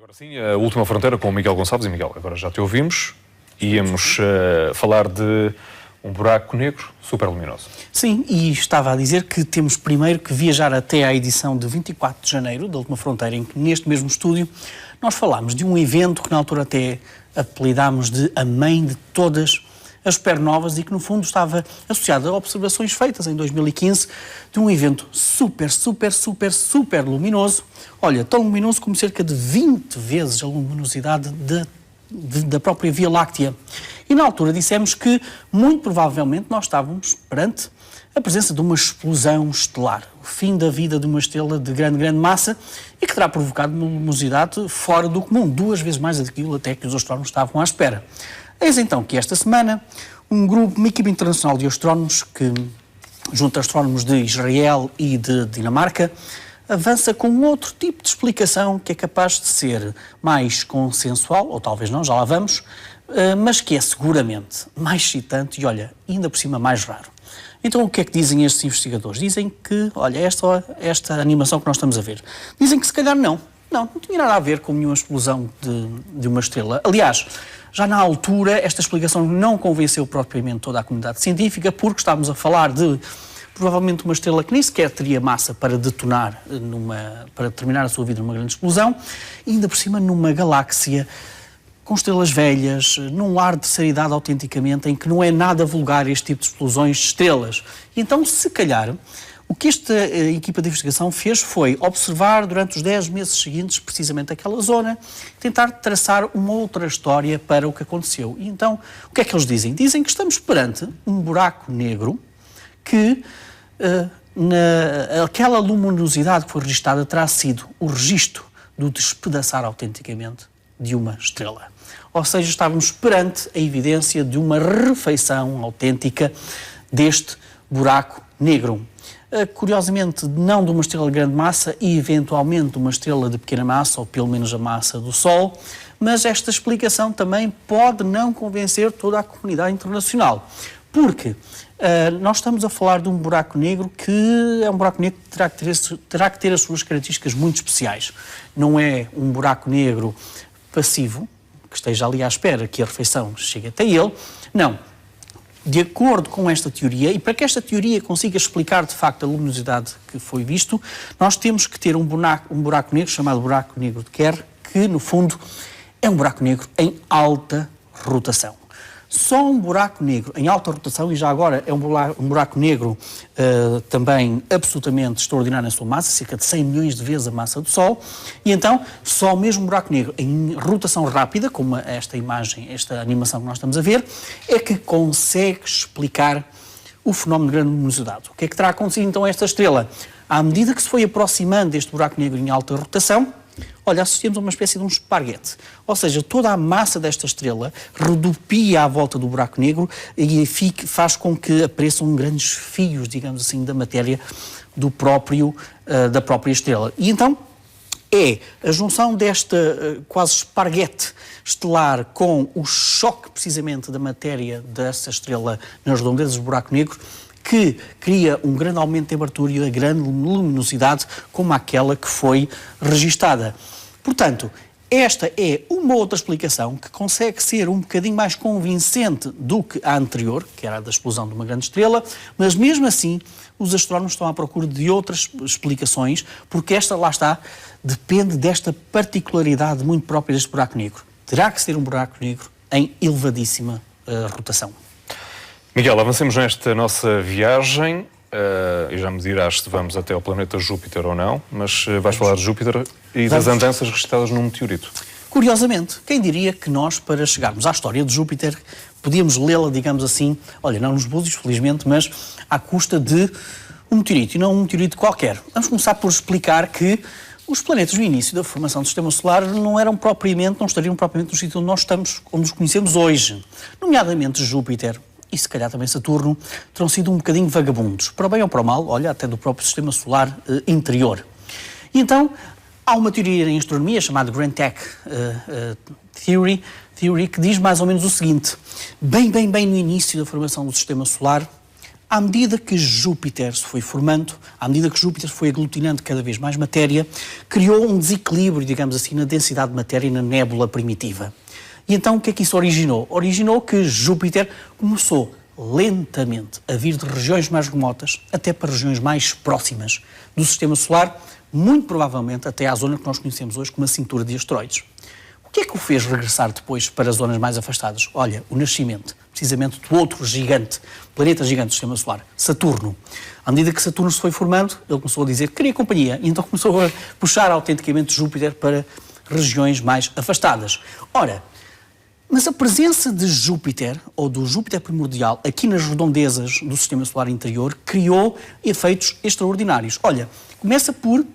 Agora sim, a última fronteira com o Miguel Gonçalves. E Miguel, agora já te ouvimos. Íamos falar de um buraco negro superluminoso. Sim, e estava a dizer que temos primeiro que viajar até à edição de 24 de janeiro da Última Fronteira, em que neste mesmo estúdio nós falámos de um evento que na altura até apelidámos de a mãe de todas as supernovas e que no fundo estava associado a observações feitas em 2015 de um evento super luminoso. Olha, tão luminoso como cerca de 20 vezes a luminosidade da própria Via Láctea. E na altura dissemos que, muito provavelmente, nós estávamos perante a presença de uma explosão estelar, o fim da vida de uma estrela de grande massa e que terá provocado uma luminosidade fora do comum, 2 vezes mais daquilo até que os astrónomos estavam à espera. Eis então que esta semana uma equipe internacional de astrónomos que junta astrónomos de Israel e de Dinamarca avança com outro tipo de explicação que é capaz de ser mais consensual, ou talvez não, já lá vamos, mas que é seguramente mais excitante e, olha, ainda por cima mais raro. Então o que é que dizem estes investigadores? Dizem que, olha, esta animação que nós estamos a ver, dizem que se calhar não tinha nada a ver com nenhuma explosão de uma estrela. Aliás, já na altura esta explicação não convenceu propriamente toda a comunidade científica, porque estávamos a falar de provavelmente uma estrela que nem sequer teria massa para detonar, para terminar a sua vida numa grande explosão, e ainda por cima numa galáxia com estrelas velhas, num lar de seriedade autenticamente, em que não é nada vulgar este tipo de explosões de estrelas. E então, se calhar, o que esta equipa de investigação fez foi observar durante os 10 meses seguintes precisamente aquela zona, tentar traçar uma outra história para o que aconteceu. E então, o que é que eles dizem? Dizem que estamos perante um buraco negro que aquela luminosidade que foi registada terá sido o registro do despedaçar autenticamente de uma estrela. Ou seja, estávamos perante a evidência de uma refeição autêntica deste buraco negro. Curiosamente, não de uma estrela de grande massa e eventualmente de uma estrela de pequena massa, ou pelo menos a massa do Sol, mas esta explicação também pode não convencer toda a comunidade internacional. Porque nós estamos a falar de um buraco negro que é um buraco negro que terá que ter as suas características muito especiais. Não é um buraco negro passivo, que esteja ali à espera que a refeição chegue até ele. Não. De acordo com esta teoria, e para que esta teoria consiga explicar de facto a luminosidade que foi visto, nós temos que ter um buraco negro chamado buraco negro de Kerr, que no fundo é um buraco negro em alta rotação. Só um buraco negro em alta rotação, e já agora é um buraco negro também absolutamente extraordinário na sua massa, cerca de 100 milhões de vezes a massa do Sol, e então só mesmo um buraco negro em rotação rápida, como esta imagem, esta animação que nós estamos a ver, é que consegue explicar o fenómeno de grande luminosidade. O que é que terá acontecido então a esta estrela? À medida que se foi aproximando deste buraco negro em alta rotação, olha, assistimos a uma espécie de um esparguete. Ou seja, toda a massa desta estrela rodopia à volta do buraco negro e faz com que apareçam grandes fios, digamos assim, da matéria da própria estrela. E então é a junção desta quase esparguete estelar com o choque precisamente da matéria dessa estrela nas redondezas do buraco negro que cria um grande aumento de temperatura e uma grande luminosidade como aquela que foi registada. Portanto, esta é uma outra explicação que consegue ser um bocadinho mais convincente do que a anterior, que era a da explosão de uma grande estrela, mas mesmo assim os astrónomos estão à procura de outras explicações, porque esta, lá está, depende desta particularidade muito própria deste buraco negro. Terá que ser um buraco negro em elevadíssima rotação. Miguel, avancemos nesta nossa viagem e já me dirás se vamos até ao planeta Júpiter ou não, mas vais falar de Júpiter e das andanças registradas num meteorito. Curiosamente, quem diria que nós, para chegarmos à história de Júpiter, podíamos lê-la, digamos assim, olha, não nos búzios, felizmente, mas à custa de um meteorito, e não um meteorito qualquer. Vamos começar por explicar que os planetas no início da formação do Sistema Solar não estariam propriamente no sítio onde nós estamos, onde os conhecemos hoje. Nomeadamente Júpiter e se calhar também Saturno, terão sido um bocadinho vagabundos, para o bem ou para o mal, olha, até do próprio Sistema Solar interior. E então, há uma teoria em astronomia chamada Grand Tech Theory, que diz mais ou menos o seguinte: bem no início da formação do Sistema Solar, À medida que Júpiter se foi formando, à medida que Júpiter foi aglutinando cada vez mais matéria, criou um desequilíbrio, digamos assim, na densidade de matéria na nébula primitiva. E então o que é que isso originou? Originou que Júpiter começou lentamente a vir de regiões mais remotas até para regiões mais próximas do Sistema Solar, muito provavelmente até à zona que nós conhecemos hoje como a cintura de asteroides. O que é que o fez regressar depois para zonas mais afastadas? Olha, o nascimento, precisamente, do outro gigante, planeta gigante do Sistema Solar, Saturno. À medida que Saturno se foi formando, ele começou a dizer que queria companhia e então começou a puxar autenticamente Júpiter para regiões mais afastadas. Ora, mas a presença de Júpiter, ou do Júpiter primordial, aqui nas redondezas do Sistema Solar interior, criou efeitos extraordinários. Olha, começa por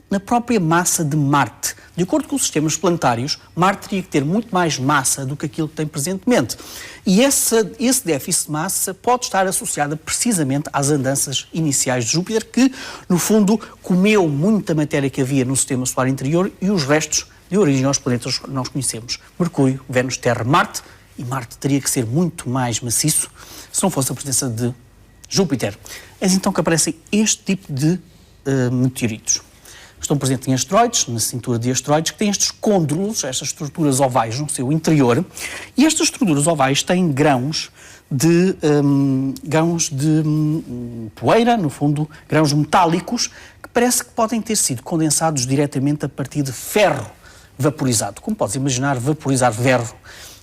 na própria massa de Marte. De acordo com os sistemas planetários, Marte teria que ter muito mais massa do que aquilo que tem presentemente. E esse déficit de massa pode estar associado precisamente às andanças iniciais de Júpiter, que, no fundo, comeu muita matéria que havia no Sistema Solar interior e os restos de origem aos planetas que nós conhecemos. Mercúrio, Vênus, Terra, Marte. E Marte teria que ser muito mais maciço se não fosse a presença de Júpiter. É então que aparecem este tipo de meteoritos. Estão presentes em asteroides, na cintura de asteroides, que têm estes côndulos, estas estruturas ovais no seu interior, e estas estruturas ovais têm grãos de poeira, no fundo, grãos metálicos, que parece que podem ter sido condensados diretamente a partir de ferro vaporizado. Como podes imaginar, vaporizar ferro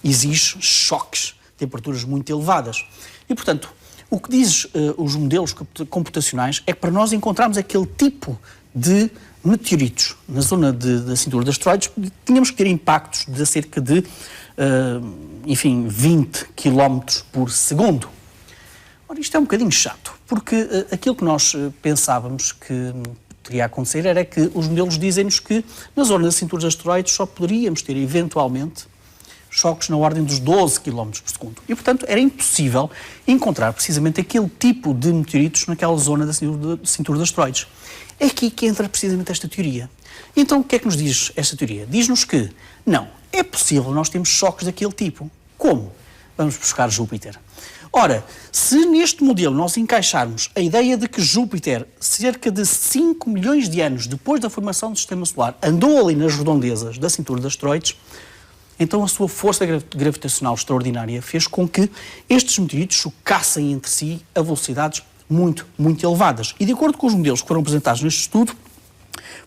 exige choques, temperaturas muito elevadas. E, portanto, o que diz os modelos computacionais é que para nós encontrarmos aquele tipo de meteoritos na zona da cintura de asteroides, tínhamos que ter impactos de cerca de, 20 km por segundo. Ora, isto é um bocadinho chato, porque aquilo que nós pensávamos que poderia acontecer era que os modelos dizem-nos que na zona da cintura de asteroides só poderíamos ter, eventualmente, choques na ordem dos 12 km por segundo. E, portanto, era impossível encontrar precisamente aquele tipo de meteoritos naquela zona da cintura de asteroides. É aqui que entra precisamente esta teoria. Então, o que é que nos diz esta teoria? Diz-nos que, não, é possível nós termos choques daquele tipo. Como? Vamos buscar Júpiter. Ora, se neste modelo nós encaixarmos a ideia de que Júpiter, cerca de 5 milhões de anos depois da formação do Sistema Solar, andou ali nas redondezas da cintura de asteroides, então a sua força gravitacional extraordinária fez com que estes meteoritos chocassem entre si a velocidades muito, muito elevadas. E de acordo com os modelos que foram apresentados neste estudo,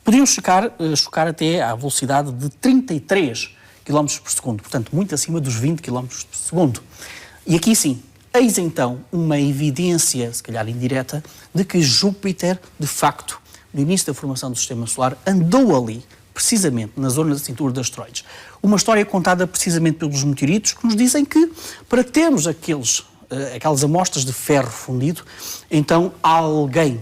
podiam chocar até à velocidade de 33 km por segundo, portanto, muito acima dos 20 km por segundo. E aqui sim, eis então uma evidência, se calhar indireta, de que Júpiter, de facto, no início da formação do Sistema Solar, andou ali, precisamente na zona da cintura de asteroides. Uma história contada precisamente pelos meteoritos que nos dizem que, para termos aquelas amostras de ferro fundido, então alguém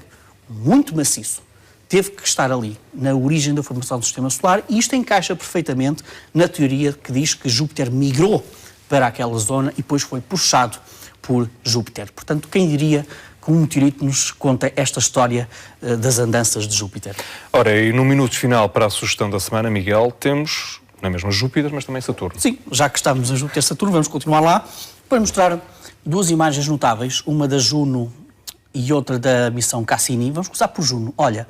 muito maciço teve que estar ali na origem da formação do Sistema Solar, e isto encaixa perfeitamente na teoria que diz que Júpiter migrou para aquela zona e depois foi puxado por Júpiter. Portanto, quem diria que um meteorito nos conta esta história das andanças de Júpiter? Ora, e no minuto final para a sugestão da semana, Miguel, temos na mesma Júpiter, mas também Saturno. Sim, já que estamos a Júpiter e Saturno, vamos continuar lá para mostrar duas imagens notáveis, uma da Juno e outra da missão Cassini. Vamos começar por Juno. Olha,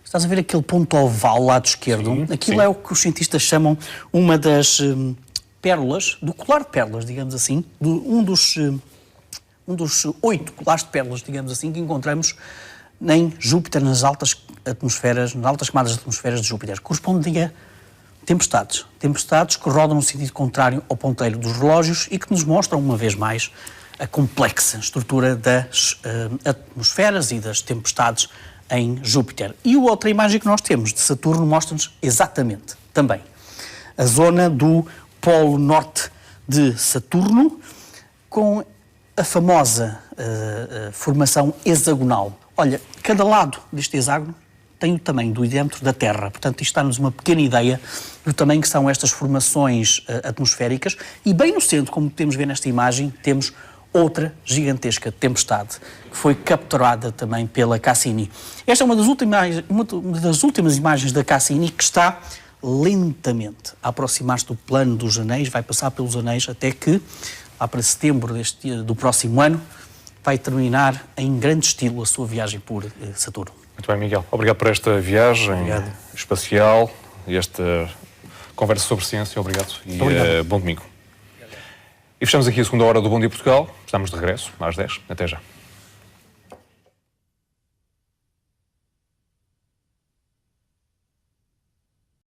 estás a ver aquele ponto oval lado esquerdo? Sim, aquilo sim. é o que os cientistas chamam uma das pérolas, do colar de pérolas, digamos assim, um dos 8 colares de pérolas, digamos assim, que encontramos em Júpiter, nas altas atmosferas, nas altas camadas de atmosferas de Júpiter. Corresponde a tempestades. Tempestades que rodam no sentido contrário ao ponteiro dos relógios e que nos mostram, uma vez mais, a complexa estrutura das atmosferas e das tempestades em Júpiter. E a outra imagem que nós temos de Saturno mostra-nos exatamente também a zona do polo norte de Saturno, com a famosa formação hexagonal. Olha, cada lado deste hexágono tem o tamanho do diâmetro da Terra. Portanto, isto dá-nos uma pequena ideia do tamanho que são estas formações atmosféricas. E bem no centro, como podemos ver nesta imagem, temos outra gigantesca tempestade, que foi capturada também pela Cassini. Esta é uma das últimas imagens da Cassini, que está lentamente a aproximar-se do plano dos anéis, vai passar pelos anéis até que, lá para setembro do próximo ano, vai terminar em grande estilo a sua viagem por Saturno. Muito bem, Miguel. Obrigado por esta viagem espacial e esta conversa sobre ciência. Obrigado e bom domingo. E fechamos aqui a segunda hora do Bom Dia Portugal. Estamos de regresso às 10. Até já.